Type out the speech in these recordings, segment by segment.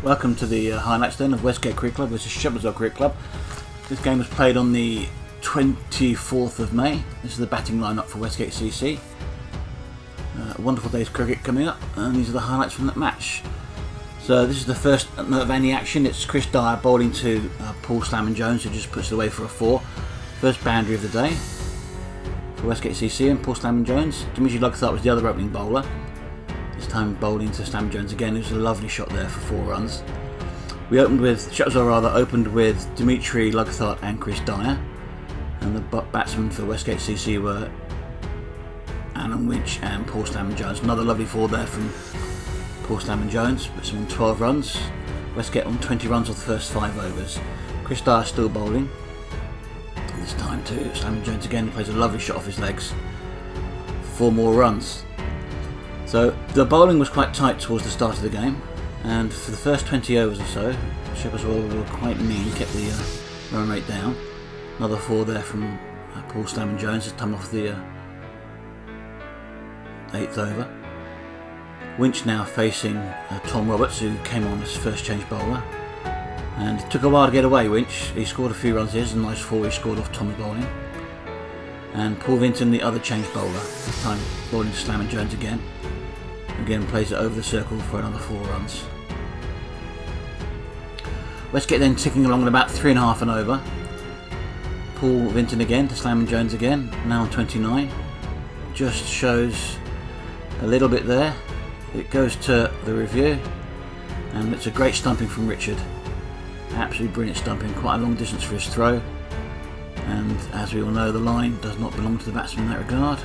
Welcome to the highlights then of Westgate Cricket Club versus Shepherdswell Cricket Club. This game was played on the 24th of May. This is the batting lineup for Westgate CC. A wonderful day's cricket coming up, and these are the highlights from that match. So this is the first of any action. It's Chris Dyer bowling to Paul Slammin Jones, who just puts it away for a 4. First boundary of the day for Westgate CC, and Paul Slammin Jones. Dimitri Lugthart was the other opening bowler. This time bowling to Slammin Jones again. It was a lovely shot there for 4 runs. Shepherdswell opened with Dimitri Lugthart and Chris Dyer, and the batsmen for Westgate CC were Alan Winch and Paul Slammin Jones. Another lovely 4 there from Paul Slammin Jones, puts him on 12 runs. Westgate on 20 runs off the first 5 overs. Chris Dyer still bowling. This time to Slammin Jones again. He plays a lovely shot off his legs. 4 more runs. So the bowling was quite tight towards the start of the game, and for the first 20 overs or so, Shepherdswell were quite mean, kept the run rate down. Another 4 there from Paul Slammin Jones, this time off the 8th over. Winch now facing Tom Roberts, who came on as first change bowler, and it took a while to get away. Winch, he scored a few runs here, a nice 4 he scored off Tom's bowling. And Paul Vinton, the other change bowler, this time bowling to Slammin Jones again. Again plays it over the circle for another 4 runs. Westgate then ticking along at about 3.5 and over. Paul Vinton again to Slammin Jones again, now on 29. Just shows a little bit there. It goes to the review, and it's a great stumping from Richard. Absolutely brilliant stumping, quite a long distance for his throw. And as we all know, the line does not belong to the batsman in that regard.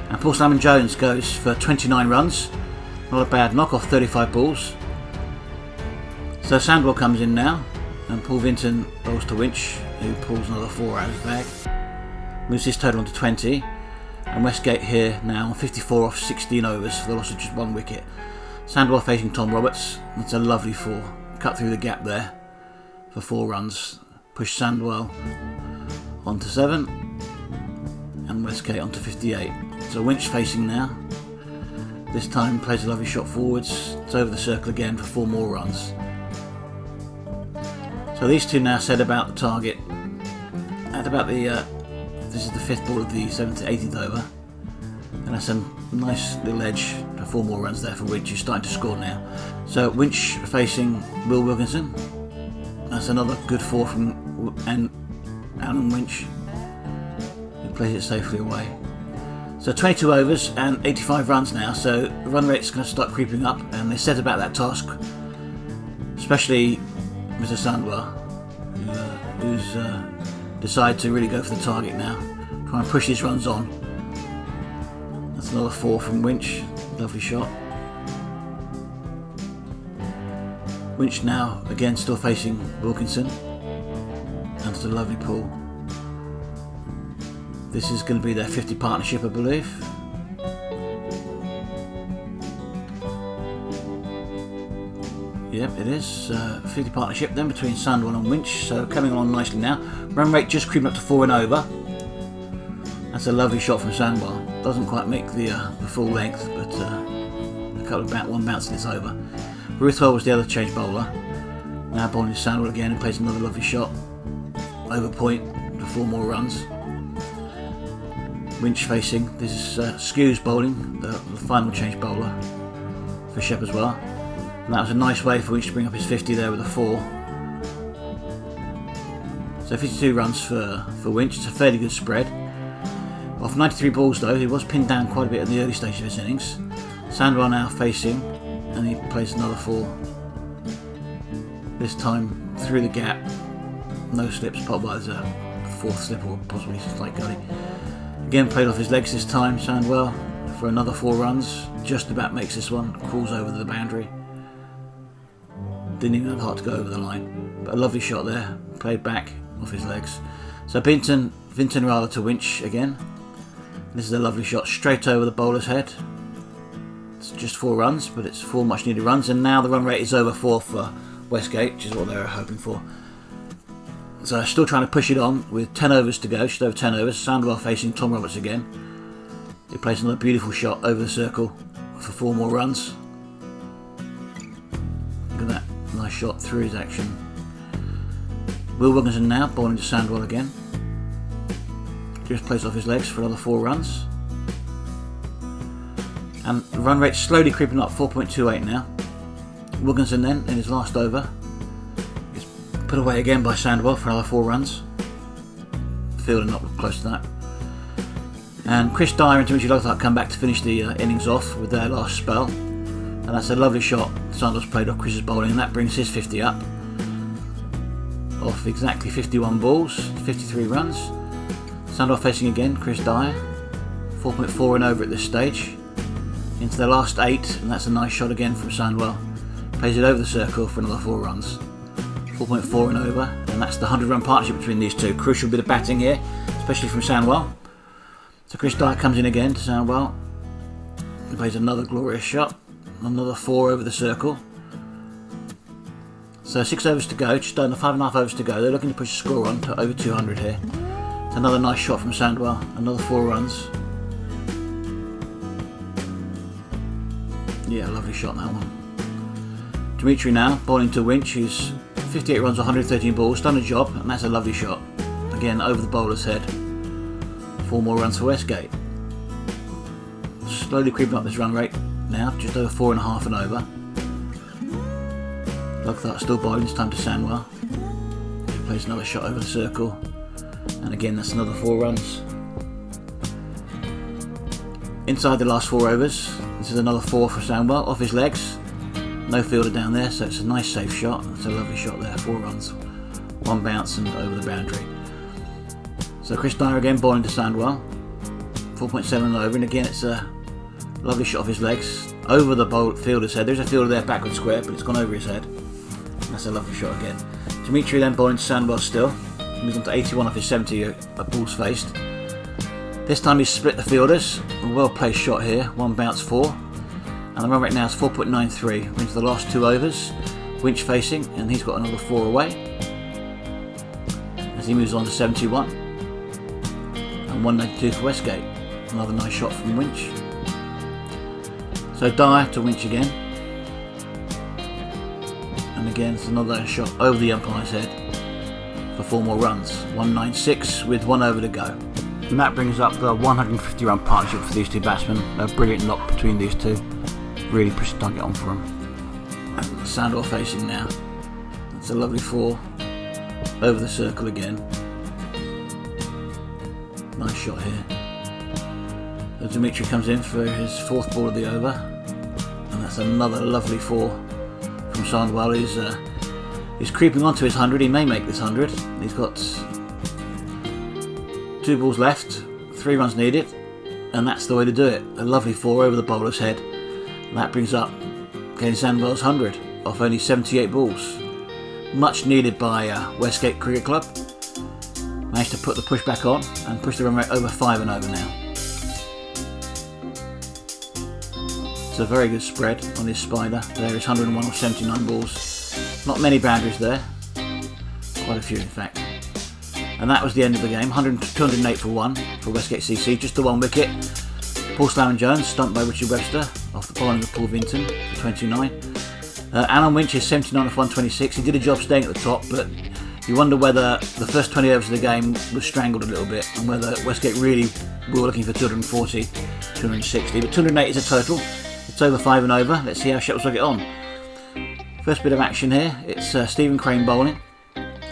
And Paul Slammin Jones goes for 29 runs. Not a bad knock off 35 balls. So Sandwell comes in now, and Paul Vinton bowls to Winch, who pulls another 4 out of his bag. Moves his total on to 20. And Westgate here now on 54 off 16 overs for the loss of just 1 wicket. Sandwell facing Tom Roberts. That's a lovely 4. Cut through the gap there for 4 runs. Push Sandwell on to 7. And Westgate on to 58. So Winch facing now. This time plays a lovely shot forwards. It's over the circle again for 4 more runs. So these two now set about the target at about the this is the 5th ball of the 7th to 18th over, and that's a nice little edge for 4 more runs there for Winch, who's starting to score now. So Winch facing Will Wilkinson. That's another good 4 from Alan Winch, who plays it safely away. So 22 overs and 85 runs now, so the run rate's going to start creeping up, and they set about that task, especially Mr. Sandwell, who's decided to really go for the target now, try and push his runs on. That's another 4 from Winch, lovely shot. Winch now again still facing Wilkinson, and it's a lovely pull. This is going to be their 50 partnership, I believe. Yep, it is. 50 partnership then between Sandwell and Winch, so coming along nicely now. Run rate just creeping up to 4 and over. That's a lovely shot from Sandwell. Doesn't quite make the full length, but a couple of one bounce and it's over. Ruthwell was the other change bowler. Now bowling to Sandwell again, and plays another lovely shot over point for 4 more runs. Winch facing, this is Skews bowling, the final change bowler for Shepherdswell. And that was a nice way for Winch to bring up his 50 there with a 4. So 52 runs for Winch, it's a fairly good spread. Off 93 balls though, he was pinned down quite a bit in the early stage of his innings. Sandwell now facing, and he plays another 4. This time through the gap, no slips, but there's a 4th slip or possibly a slight gully. Again played off his legs this time, Sandwell, for another 4 runs. Just about makes this one, crawls over the boundary. Didn't even have heart to go over the line, but a lovely shot there, played back off his legs. So Vinton to Winch again. This is a lovely shot straight over the bowler's head. It's just 4 runs, but it's 4 much needed runs, and now the run rate is over 4 for Westgate, which is what they were hoping for. So still trying to push it on with 10 overs to go, just over 10 overs. Sandwell facing Tom Roberts again. He plays another beautiful shot over the circle for 4 more runs. Look at that Nice shot through his action. Will Wilkinson now bowling to Sandwell again. Just plays off his legs for another 4 runs. And the run rate's slowly creeping up, 4.28 now. Wilkinson then, in his last over, is put away again by Sandwell for another 4 runs. Fielder not close to that. And Chris Dyer and Dimitri Lothar come back to finish the innings off with their last spell. And that's a lovely shot Sandwell's played off Chris's bowling, and that brings his 50 up. Off exactly 51 balls, 53 runs. Sandwell facing again, Chris Dyer. 4.4 and over at this stage. Into their last 8, and that's a nice shot again from Sandwell. Plays it over the circle for another 4 runs. 4.4 and over, and that's the 100-run partnership between these two. Crucial bit of batting here, especially from Sandwell. So Chris Dyer comes in again to Sandwell. He plays another glorious shot. Another 4 over the circle. So 6 overs to go, just under 5.5 overs to go. They're looking to push the score on to over 200 here. It's another nice shot from Sandwell, another 4 runs. Yeah, lovely shot that one. Dimitri now, bowling to Winch, who's 58 runs, 113 balls, done a job, and that's a lovely shot. Again, over the bowler's head. 4 more runs for Westgate. Slowly creeping up this run rate now, just over 4.5 and over. Lothar still bowling, this time to Sandwell. He plays another shot over the circle, and again that's another 4 runs. Inside the last 4 overs, this is another 4 for Sandwell, off his legs. No fielder down there, so it's a nice safe shot. It's a lovely shot there, 4 runs. 1 bounce and over the boundary. So Chris Dyer again bowling to Sandwell. 4.7 and over, and again it's a lovely shot off his legs. Over the fielder's head. There's a fielder there backward square, but it's gone over his head. And that's a lovely shot again. Dimitri then bowling to Sandwell still. Moves on to 81 off his 70 balls faced. This time he's split the fielders. A well placed shot here, 1 bounce 4. And the run rate now is 4.93. We're into the last 2 overs. Winch facing, and he's got another 4 away. As he moves on to 71. And 192 for Westgate. Another nice shot from Winch. So Dyer to Winch again. And again it's another shot over the umpire's head for 4 more runs. 196 with 1 over to go. And that brings up the 150 run partnership for these two batsmen. A brilliant knock between these two. Really pushed the target on for them. And Sandwell facing now. It's a lovely 4 over the circle again. Nice shot here. So Dimitri comes in for his 4th ball of the over. And that's another lovely 4 from Sandwell. He's creeping on to his 100. He may make this 100. He's got 2 balls left, 3 runs needed, and that's the way to do it. A lovely 4 over the bowler's head. And that brings up Kane Sandwell's 100 off only 78 balls. Much needed by Westgate Cricket Club. Managed to put the push back on and push the run rate over 5 and over now. It's a very good spread on his spider. There is 101 off 79 balls. Not many boundaries there. Quite a few in fact. And that was the end of the game. 208 for 1 for Westgate CC. Just the 1 wicket. Paul Slamon-Jones stumped by Richard Webster off the bowling of Paul Vinton for 29. Alan Winch is 79 off 126. He did a job staying at the top, but you wonder whether the first 20 overs of the game was strangled a little bit and whether Westgate really were looking for 240, 260. But 208 is a total. It's over 5 and over. Let's see how Shepherdswell get on. First bit of action here. It's Stephen Crane bowling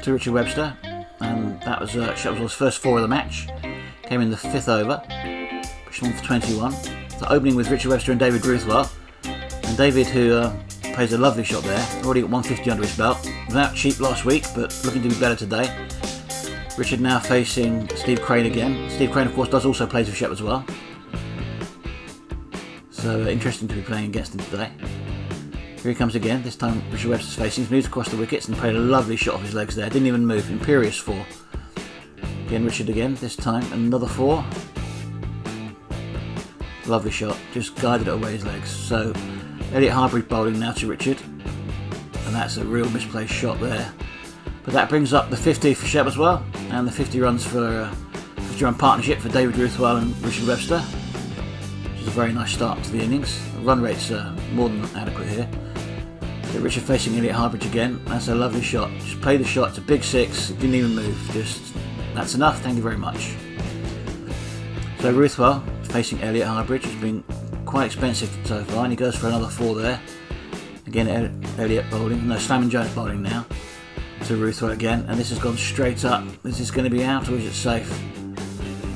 to Richard Webster. And that was Shepherdswell's first 4 of the match. Came in the 5th over. Pushed on for 21. So opening with Richard Webster and David Ruthwell. And David, who plays a lovely shot there, already got 150 under his belt. Was out cheap last week, but looking to be better today. Richard now facing Steve Crane again. Steve Crane, of course, does also play for Shepherdswell. So interesting to be playing against him today. Here he comes again. This time Richard Webster's facing. He's moved across the wickets and played a lovely shot off his legs there. Didn't even move. Imperious 4. Again Richard again. This time another 4. Lovely shot. Just guided it away his legs. So Elliot Harbury bowling now to Richard. And that's a real misplaced shot there. But that brings up the 50 for Shepherdswell. And the 50 runs for 50 run partnership for David Ruthwell and Richard Webster. Which is a very nice start to the innings. The run rate's more than adequate here. So Richard facing Elliot Harbridge again. That's a lovely shot. Just played the shot. It's a big 6. It didn't even move. Just that's enough. Thank you very much. So Ruthwell facing Elliot Harbridge has been quite expensive so far, and he goes for another 4 there. Again, Elliot bowling. No, Slam and Jones bowling now to Ruthwell again, and this has gone straight up. Is this going to be out or is it safe?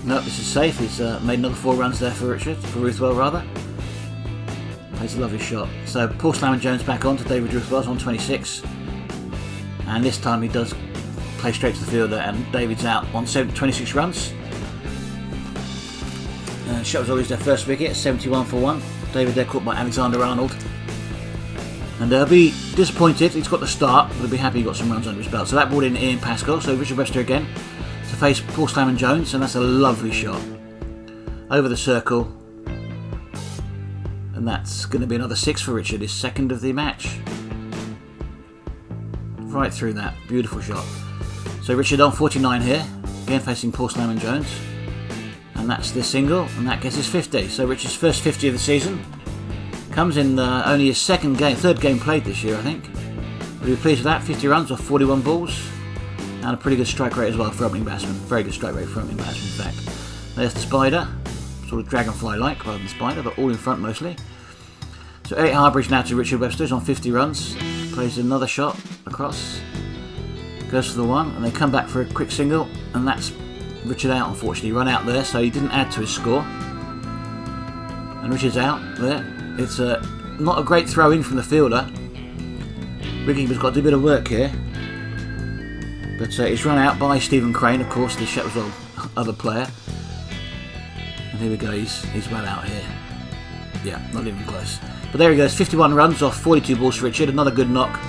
Nope, this is safe. He's made another 4 runs there for Ruthwell rather. Plays a lovely shot. So Paul Slam and Jones back on to David Ruthwell's on 26, and this time he does play straight to the fielder, and David's out on 26 runs. Shepherdswell lose their first wicket, 71 for 1. David there caught by Alexander Arnold. And they'll be disappointed. He's got the start, but they'll be happy he got some runs under his belt. So that brought in Ian Pascoe. So Richard Webster again to face Paul Slam and Jones, and that's a lovely shot. Over the circle. And that's going to be another 6 for Richard, his second of the match. Right through that. Beautiful shot. So Richard on 49 here. Again facing Paul Slam and Jones. And that's the single, and that gets his 50. So Richard's first 50 of the season. Comes in only his third game played this year, I think. We'll be pleased with that. 50 runs off 41 balls. And a pretty good strike rate as well for opening batsman. Very good strike rate for opening batsman, in fact. There's the spider. Sort of dragonfly-like rather than spider, but all in front mostly. So Elliot Harbridge now to Richard Webster's on 50 runs. Plays another shot across. Goes for the 1, and they come back for a quick single. And that's Richard out, unfortunately. Run out there, so he didn't add to his score. And Richard's out there. It's not a great throw in from the fielder. Wicketkeeper's got to do a bit of work here. But it's run out by Stephen Crane, of course, the Shepherdswell other player. And here we go, he's well out here. Yeah, not even close. But there he goes, 51 runs off 42 balls for Richard, another good knock.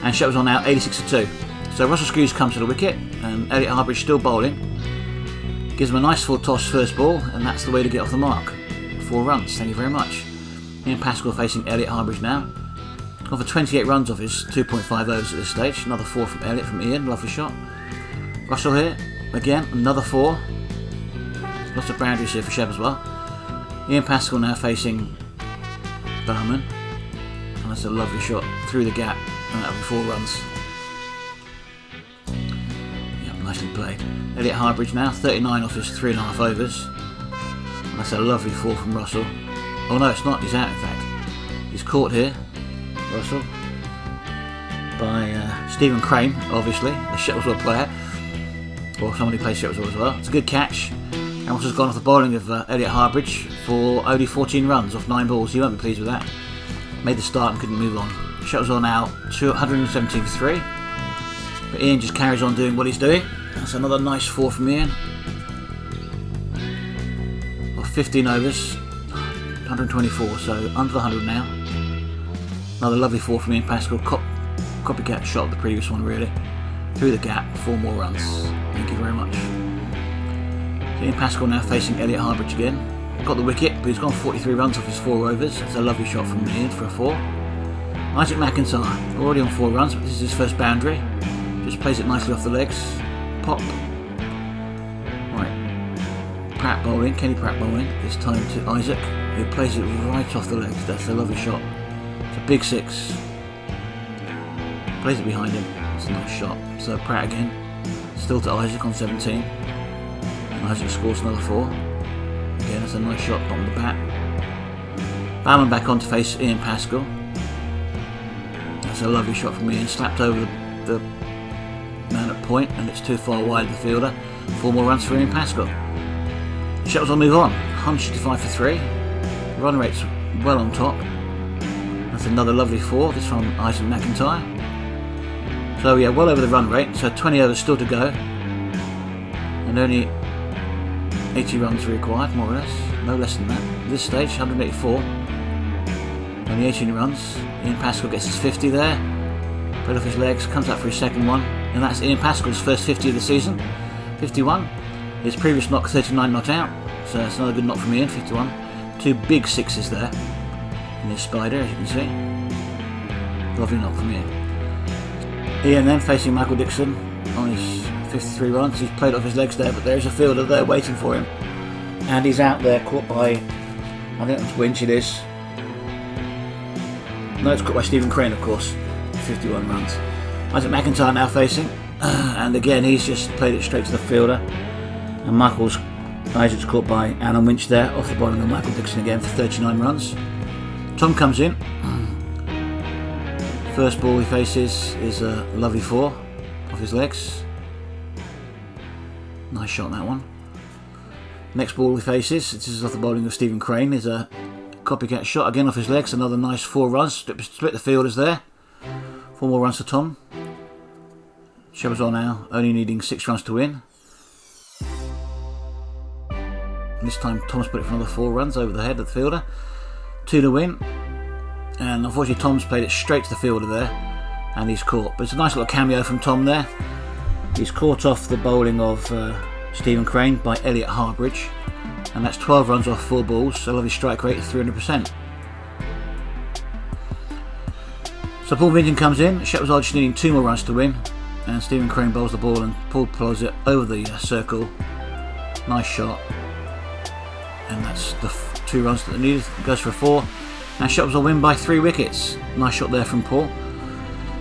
And Shepherdswell now 86 for 2. So Russell Screws comes to the wicket, and Elliot Harbridge still bowling. Gives him a nice full toss first ball, and that's the way to get off the mark. 4 runs, thank you very much. Ian Pascoe facing Elliot Harbridge now. Gone for 28 runs off his 2.5 overs at this stage. Another 4 from Elliot from Ian, lovely shot. Russell here, again, another 4. Lots of boundaries here for Shepherdswell. Ian Pascoe now facing Barman. And that's a lovely shot through the gap, and that'll be 4 runs. Yep, nicely played. Elliot Harbridge now, 39 off his 3.5 overs. And that's a lovely 4 from Russell. Oh no, it's not, he's out in fact. He's caught here, Russell, by Stephen Crane, obviously, the Shepherdswell player. Or someone who plays Shepherdswell as well. It's a good catch. And Russell's gone off the bowling of Elliot Harbridge for only 14 runs off 9 balls. He won't be pleased with that. Made the start and couldn't move on. Shepherdswell now 117 for 3. But Ian just carries on doing what he's doing. That's another nice 4 from Ian. Off 15 overs. 124, so under the 100 now. Another lovely 4 from Ian Pascoe. Copycat shot of the previous one, really. Through the gap, 4 more runs. Thank you very much. So Ian Pascoe now facing Elliot Harbridge again. Got the wicket, but he's gone 43 runs off his 4 overs. It's a lovely shot from Ian for a 4. Isaac McIntyre, already on 4 runs, but this is his first boundary. Just plays it nicely off the legs. Pop. Right. Pratt bowling, Kenny Pratt bowling. This time to Isaac, who plays it right off the legs. That's a lovely shot. It's a big 6. Plays it behind him. It's a nice shot. So Pratt again. Still to Isaac on 17. And Isaac scores another 4. Again, that's a nice shot, bottom of the bat. Bowman back on to face Ian Pascoe. That's a lovely shot from Ian. Slapped over the man at point, and it's too far wide of the fielder. 4 more runs for Ian Pascoe. Shepherdswell move on. 165 for 3. Run rate's well on top. That's another lovely 4. This from Isaac McIntyre. So yeah, well over the run rate. So 20 overs still to go. And only 80 runs required, more or less. No less than that. At this stage, 184. Only 18 runs. Ian Pascoe gets his 50 there. Put off his legs, comes up for his second one. And that's Ian Pascoe's first 50 of the season. 51. His previous knock, 39 not out. So that's another good knock from Ian, 51. 2 big 6s there. And his spider, as you can see. Lovely knock from Ian. Ian then facing Michael Dixon on his 53 runs. He's played off his legs there, but there's a fielder there waiting for him. And he's out there, caught by, I think that's Winch it is. No, it's caught by Stephen Crane, of course. 51 runs. Isaac McIntyre now facing, and again he's just played it straight to the fielder. And Isaac's caught by Alan Winch there, off the bottom of Michael Dixon again for 39 runs. Tom comes in. First ball he faces is a lovely 4 off his legs. Nice shot, that one. Next ball he faces, this is off the bowling of Stephen Crane, is a copycat shot again off his legs. Another nice 4 runs, split the fielders there. 4 more runs to Tom. Shepherdswell now only needing 6 runs to win. And this time Tom's put it for another 4 runs over the head of the fielder. 2 to win. And unfortunately Tom's played it straight to the fielder there, and he's caught. But it's a nice little cameo from Tom there. He's caught off the bowling of Stephen Crane by Elliot Harbridge, and that's 12 runs off 4 balls, so a lovely strike rate of 300%. So Paul Vinton comes in. Shepherdswell just needing 2 more runs to win, and Stephen Crane bowls the ball and Paul plows it over the circle. Nice shot, and that's the 2 runs that they needed. Goes for a 4. Now Shepherdswell win by 3 wickets. Nice shot there from Paul.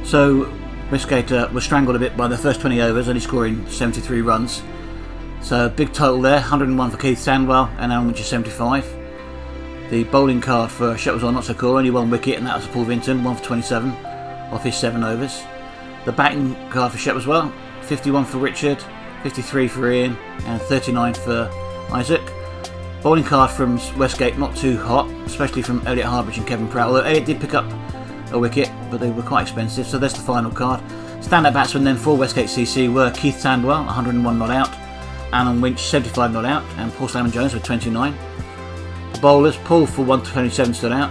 So Westgate was strangled a bit by the first 20 overs, only scoring 73 runs. So big total there, 101 for Keith Sandwell and Alan Winch 75. The bowling card for Shepherdswell not so cool, only 1 wicket, and that was Paul Vinton, 1 for 27 off his 7 overs. The batting card for Shepherdswell, 51 for Richard, 53 for Ian, and 39 for Isaac. Bowling card from Westgate not too hot, especially from Elliot Harbridge and Kevin Pratt, although Elliot did pick up a wicket, but they were quite expensive, so there's the final card. Standout batsmen then for Westgate CC were Keith Sandwell, 101 not out, Alan Winch 75 not out, and Paul Salmon Jones with 29. The bowlers, Paul for 127 stood out,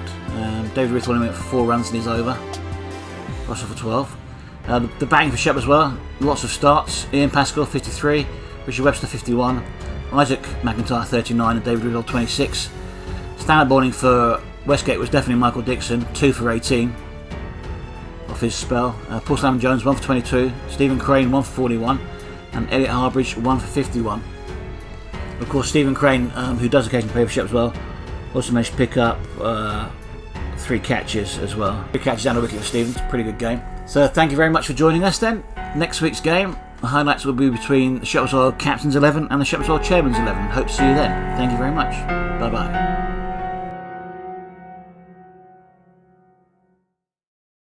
David Ruth only went for 4 runs in his over, Russell for 12. The batting for Shepherdswell, lots of starts. Ian Pascal 53, Richard Webster 51, Isaac McIntyre 39, and David Riddle 26. Standard bowling for Westgate was definitely Michael Dixon, 2 for 18 off his spell. Paul Salmon Jones 1 for 22, Stephen Crane 1 for 41, and Elliot Harbridge 1 for 51. Of course, Stephen Crane, who does occasionally play for Shepherdswell, also managed to pick up 3 catches as well. 3 catches and a wicket for Stevens, pretty good game. So thank you very much for joining us then. Next week's game, the highlights will be between the Shepherdswell Captain's 11 and the Shepherdswell Chairman's 11. Hope to see you then. Thank you very much. Bye bye.